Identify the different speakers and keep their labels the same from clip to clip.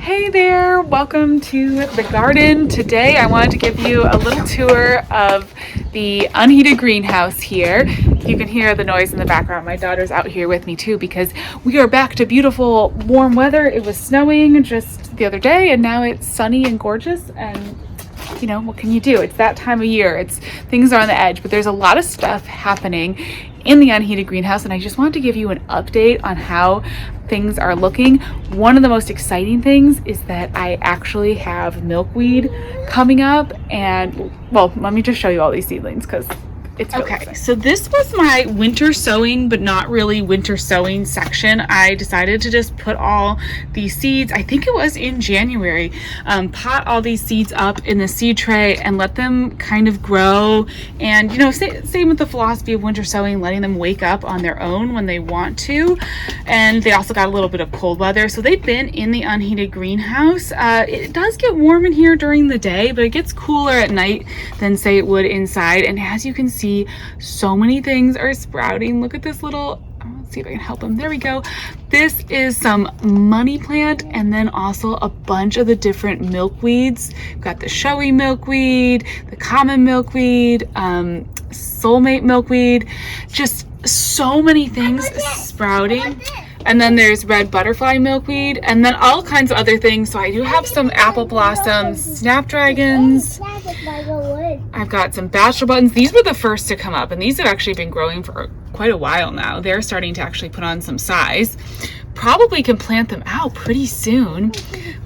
Speaker 1: Hey there, welcome to the garden. Today I wanted to give you a little tour of the Unheated greenhouse here. You can hear the noise in the background. My daughter's out here with me too because we are back to beautiful warm weather. It was snowing just the other day and now it's sunny and gorgeous, and you know, what can you do? It's that time of year. Things are on the edge, but there's a lot of stuff happening in the Unheated greenhouse, and I just wanted to give you an update on how things are looking. One of the most exciting things is that I actually have milkweed coming up, and well, let me just show you all these seedlings because it's really exciting. So this was my winter sowing, but not really winter sowing section. I decided to just put all these seeds, I think it was in January, pot all these seeds up in the seed tray and let them kind of grow. And you know, same with the philosophy of winter sowing, letting them wake up on their own when they want to. And they also got a little bit of cold weather, so they've been in the Unheated greenhouse. It does get warm in here during the day, but it gets cooler at night than say it would inside. And as you can see, so many things are sprouting. Look at this little, let's see if I can help them. There we go. This is some money plant, and then also a bunch of the different milkweeds. We've got the showy milkweed, the common milkweed, soulmate milkweed, just so many things sprouting. And then there's red butterfly milkweed, and then all kinds of other things. So I do have some apple blossoms, snapdragons. I've got some bachelor buttons. These were the first to come up, and these have actually been growing for quite a while now. They're starting to actually put on some size. Probably can plant them out pretty soon.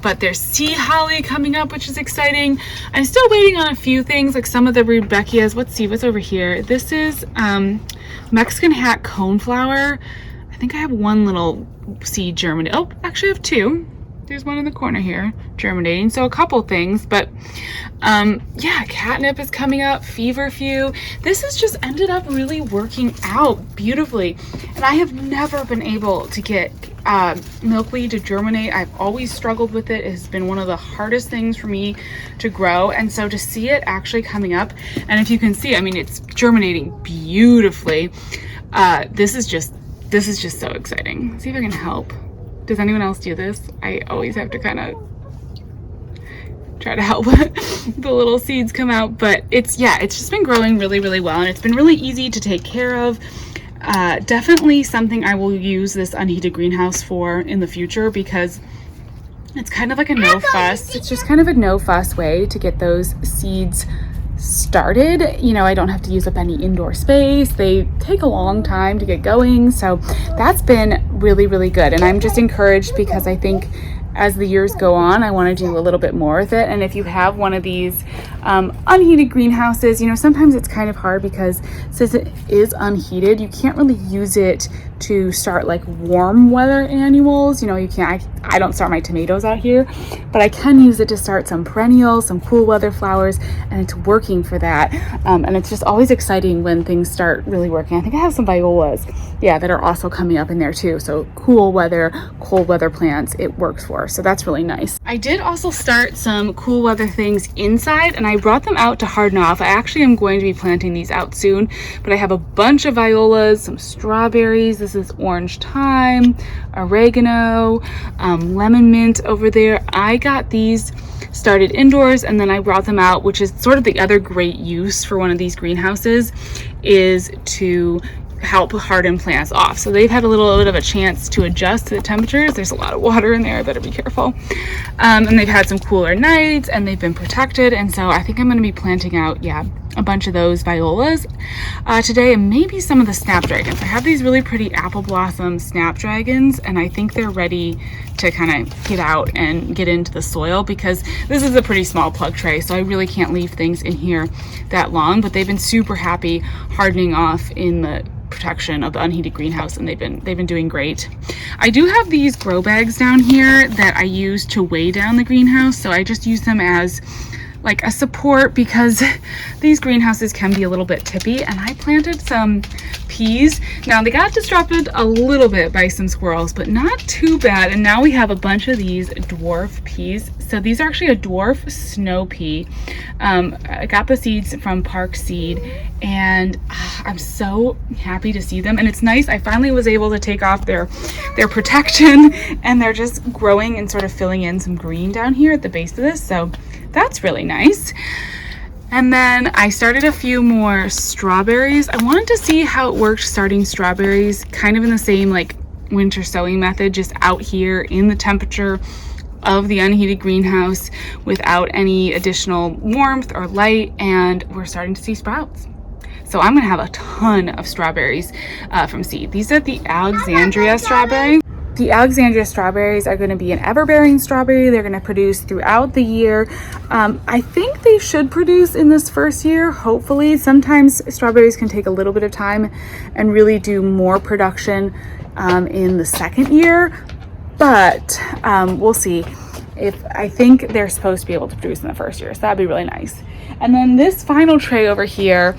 Speaker 1: But there's sea holly coming up, which is exciting. I'm still waiting on a few things, like some of the rudbeckias. Let's see what's over here. This is Mexican hat coneflower. I think I have one little seed germinating. Oh, actually I have two. There's one in the corner here germinating. So a couple things, but yeah, catnip is coming up, feverfew. This has just ended up really working out beautifully. And I have never been able to get milkweed to germinate. I've always struggled with it. It has been one of the hardest things for me to grow. And so to see it actually coming up, and if you can see, I mean, it's germinating beautifully. This is just so exciting. Let's see if I can help. Does anyone else do this? I always have to kind of try to help the little seeds come out, but it's just been growing really, really well, and it's been really easy to take care of. Definitely something I will use this Unheated greenhouse for in the future, because it's kind of like a no fuss. It's just kind of a no fuss way to get those seeds started. You know, I don't have to use up any indoor space. They take a long time to get going, so that's been really, really good. And I'm just encouraged because I think as the years go on, I want to do a little bit more with it. And if you have one of these unheated greenhouses, you know, sometimes it's kind of hard because since it is unheated, you can't really use it to start like warm weather annuals. You know, you can't, I don't start my tomatoes out here, but I can use it to start some perennials, some cool weather flowers, and it's working for that. And it's just always exciting when things start really working. I think I have some violas, yeah, that are also coming up in there too. So cool weather, cold weather plants, it works for. So that's really nice. I did also start some cool weather things inside, and I brought them out to harden off. I actually am going to be planting these out soon, but I have a bunch of violas, some strawberries. This is orange thyme, oregano, lemon mint over there. I got these started indoors and then I brought them out, which is sort of the other great use for one of these greenhouses, is to help harden plants off. So they've had a little bit of a chance to adjust to the temperatures. There's a lot of water in there, I better be careful. And they've had some cooler nights and they've been protected. And so I think I'm going to be planting out, a bunch of those violas today, and maybe some of the snapdragons. I have these really pretty apple blossom snapdragons, and I think they're ready to kind of get out and get into the soil, because this is a pretty small plug tray, so I really can't leave things in here that long. But they've been super happy hardening off in the protection of the Unheated greenhouse, and they've been doing great. I do have these grow bags down here that I use to weigh down the greenhouse, so I just use them as like a support because these greenhouses can be a little bit tippy. And I planted some peas. Now they got disrupted a little bit by some squirrels, but not too bad. And now we have a bunch of these dwarf peas. So these are actually a dwarf snow pea. I got the seeds from Park Seed, and I'm so happy to see them. And it's nice, I finally was able to take off their protection, and they're just growing and sort of filling in some green down here at the base of this. So that's really nice. And then I started a few more strawberries. I wanted to see how it worked starting strawberries kind of in the same like winter sowing method, just out here in the temperature of the unheated greenhouse without any additional warmth or light, and we're starting to see sprouts. So I'm gonna have a ton of strawberries from seed. These are the Alexandria strawberry. The Alexandria strawberries are going to be an everbearing strawberry. They're going to produce throughout the year. I think they should produce in this first year, hopefully. Sometimes strawberries can take a little bit of time and really do more production in the second year, but we'll see. I think they're supposed to be able to produce in the first year, so that'd be really nice. And then this final tray over here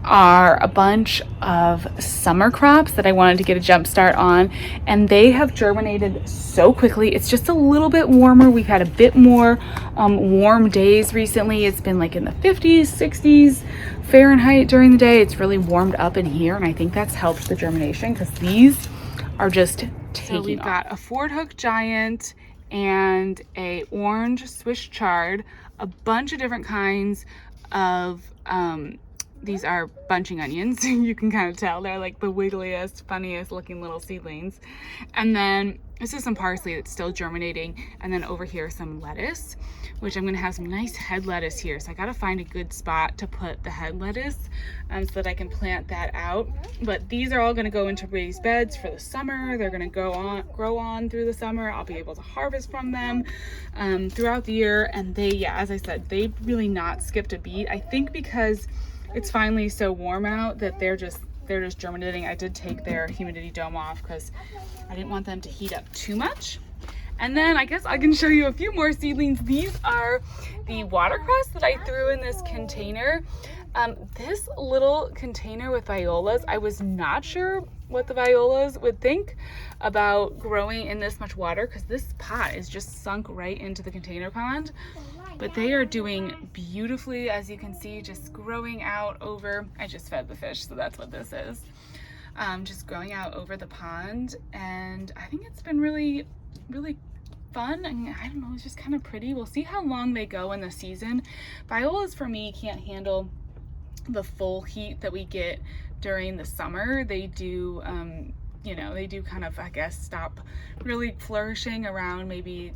Speaker 1: are a bunch of summer crops that I wanted to get a jump start on, and they have germinated so quickly. It's just a little bit warmer. We've had a bit more warm days recently. It's been like in the 50s, 60s Fahrenheit during the day. It's really warmed up in here, and I think that's helped the germination because these are just taking off. So we've got a Ford Hook Giant and a orange Swiss Chard, a bunch of different kinds of these are bunching onions. You can kind of tell they're like the wiggliest, funniest looking little seedlings. And then this is some parsley that's still germinating. And then over here, some lettuce, which I'm going to have some nice head lettuce here. So I got to find a good spot to put the head lettuce so that I can plant that out. But these are all going to go into raised beds for the summer. They're going to grow on through the summer. I'll be able to harvest from them throughout the year. And they, yeah, as I said, they've really not skipped a beat. I think because it's finally so warm out that they're just germinating. I did take their humidity dome off because I didn't want them to heat up too much. And then I guess I can show you a few more seedlings. These are the watercress that I threw in this container. This little container with violas, I was not sure what the violas would think about growing in this much water because this pot is just sunk right into the container pond. But they are doing beautifully, as you can see, just growing out over, I just fed the fish, so that's what this is. Just growing out over the pond, and I think it's been really, really fun. And I don't know, it's just kind of pretty. We'll see how long they go in the season. Violas, for me, can't handle the full heat that we get during the summer. They do, you know, they do kind of, I guess, stop really flourishing around maybe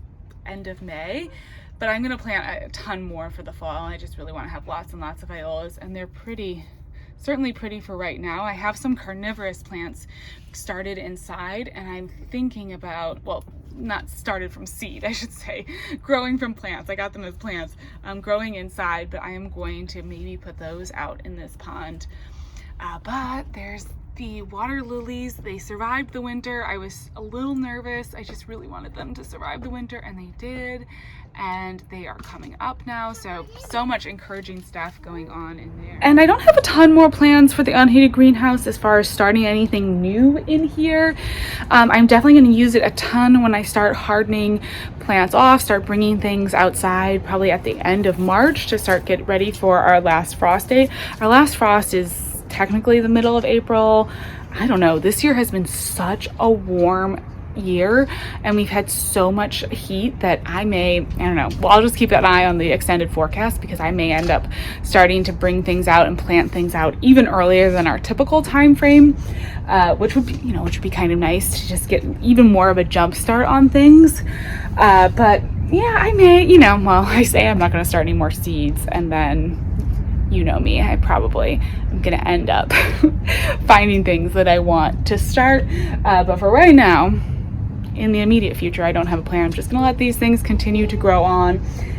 Speaker 1: end of May. But I'm gonna plant a ton more for the fall. I just really wanna have lots and lots of violas, and they're pretty, certainly pretty for right now. I have some carnivorous plants started inside, and I'm thinking about, well, not started from seed, I should say, growing from plants. I got them as plants, growing inside, but I am going to maybe put those out in this pond. But there's the water lilies. They survived the winter. I was a little nervous. I just really wanted them to survive the winter, and they did. And they are coming up now, so much encouraging stuff going on in there. And I don't have a ton more plans for the unheated greenhouse as far as starting anything new in here. I'm definitely going to use it a ton when I start hardening plants off, start bringing things outside probably at the end of March to get ready for our last frost date. Our last frost is technically the middle of April. I don't know, this year has been such a warm year, and we've had so much heat that I don't know, well, I'll just keep an eye on the extended forecast because I may end up starting to bring things out and plant things out even earlier than our typical time frame, which would be kind of nice to just get even more of a jump start on things. But yeah, I may, well, I say I'm not going to start any more seeds, and then you know me, I probably am going to end up finding things that I want to start. But for right now, in the immediate future, I don't have a plan. I'm just going to let these things continue to grow on,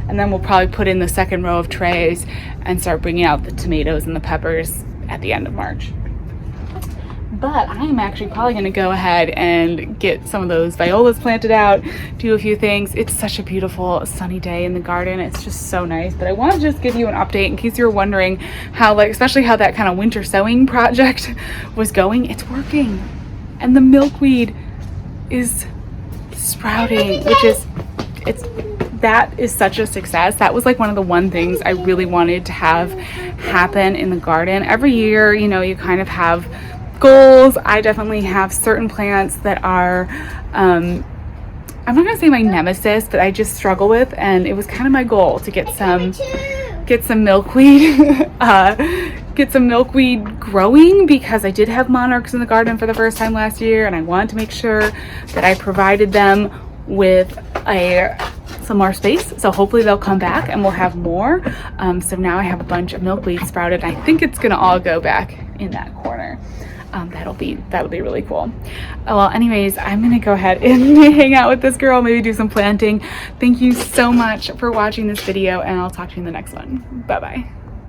Speaker 1: and then we'll probably put in the second row of trays and start bringing out the tomatoes and the peppers at the end of March. But I'm actually probably going to go ahead and get some of those violas planted out, do a few things. It's such a beautiful sunny day in the garden. It's just so nice. But I want to just give you an update in case you were wondering how, like, especially how that kind of winter sowing project was going. It's working. And the milkweed is sprouting, which is, that is such a success. That was like one of the one things I really wanted to have happen in the garden. Every year, you know, you kind of have goals. I definitely have certain plants that are, I'm not gonna say my nemesis, but I just struggle with, and it was kind of my goal to get some milkweed, get some milkweed growing, because I did have monarchs in the garden for the first time last year, and I wanted to make sure that I provided them with some more space. So hopefully they'll come back and we'll have more. So now I have a bunch of milkweed sprouted. I think it's gonna all go back in that corner. That'll be really cool. Well, anyways, I'm gonna go ahead and hang out with this girl, maybe do some planting. Thank you so much for watching this video, and I'll talk to you in the next one. Bye bye.